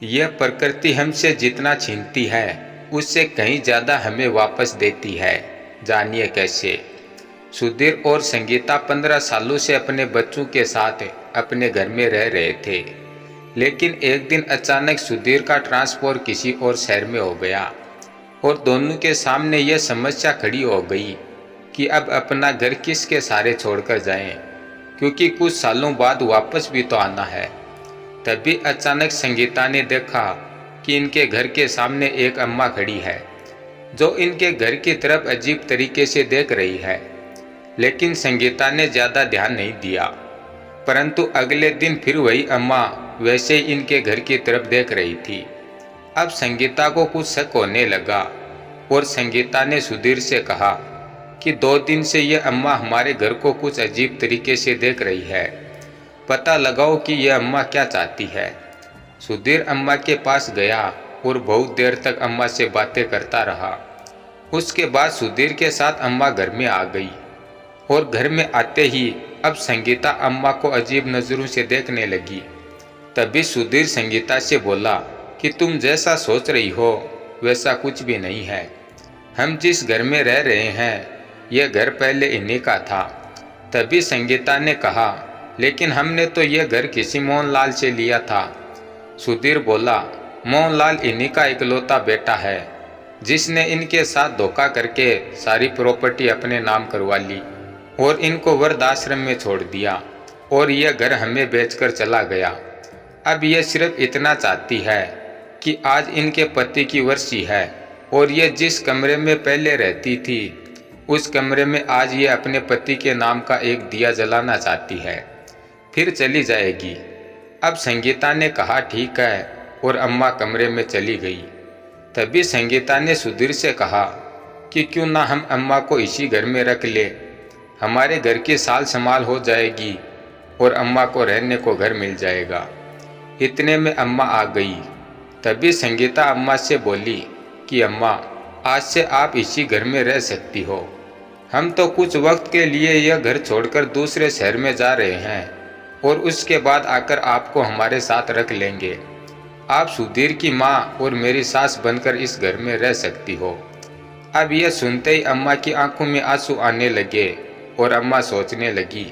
यह प्रकृति हमसे जितना छीनती है उससे कहीं ज़्यादा हमें वापस देती है। जानिए कैसे। सुधीर और संगीता 15 सालों से अपने बच्चों के साथ अपने घर में रह रहे थे, लेकिन एक दिन अचानक सुधीर का ट्रांसफर किसी और शहर में हो गया और दोनों के सामने यह समस्या खड़ी हो गई कि अब अपना घर किसके सहारे छोड़कर जाएं, क्योंकि कुछ सालों बाद वापस भी तो आना है। तभी अचानक संगीता ने देखा कि इनके घर के सामने एक अम्मा खड़ी है जो इनके घर की तरफ अजीब तरीके से देख रही है। लेकिन संगीता ने ज़्यादा ध्यान नहीं दिया, परंतु अगले दिन फिर वही अम्मा वैसे ही इनके घर की तरफ देख रही थी। अब संगीता को कुछ शक होने लगा और संगीता ने सुधीर से कहा कि 2 दिन से यह अम्मा हमारे घर को कुछ अजीब तरीके से देख रही है, पता लगाओ कि यह अम्मा क्या चाहती है। सुधीर अम्मा के पास गया और बहुत देर तक अम्मा से बातें करता रहा। उसके बाद सुधीर के साथ अम्मा घर में आ गई और घर में आते ही अब संगीता अम्मा को अजीब नज़रों से देखने लगी। तभी सुधीर संगीता से बोला कि तुम जैसा सोच रही हो वैसा कुछ भी नहीं है। हम जिस घर में रह रहे हैं यह घर पहले इन्हीं का था। तभी संगीता ने कहा, लेकिन हमने तो यह घर किसी मोहनलाल से लिया था। सुधीर बोला, मोहनलाल इन्हीं का इकलौता बेटा है जिसने इनके साथ धोखा करके सारी प्रॉपर्टी अपने नाम करवा ली और इनको वृद्धाश्रम में छोड़ दिया और यह घर हमें बेचकर चला गया। अब यह सिर्फ इतना चाहती है कि आज इनके पति की वर्षी है और यह जिस कमरे में पहले रहती थी उस कमरे में आज ये अपने पति के नाम का एक दिया जलाना चाहती है, फिर चली जाएगी। अब संगीता ने कहा ठीक है और अम्मा कमरे में चली गई। तभी संगीता ने सुधीर से कहा कि क्यों ना हम अम्मा को इसी घर में रख ले, हमारे घर की साल संभाल हो जाएगी और अम्मा को रहने को घर मिल जाएगा। इतने में अम्मा आ गई। तभी संगीता अम्मा से बोली कि अम्मा, आज से आप इसी घर में रह सकती हो। हम तो कुछ वक्त के लिए यह घर छोड़कर दूसरे शहर में जा रहे हैं और उसके बाद आकर आपको हमारे साथ रख लेंगे। आप सुधीर की माँ और मेरी सास बनकर इस घर में रह सकती हो। अब यह सुनते ही अम्मा की आंखों में आंसू आने लगे और अम्मा सोचने लगी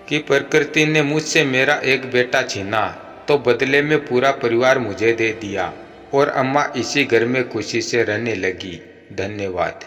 कि प्रकृति ने मुझसे मेरा एक बेटा छीना तो बदले में पूरा परिवार मुझे दे दिया, और अम्मा इसी घर में खुशी से रहने लगी। धन्यवाद।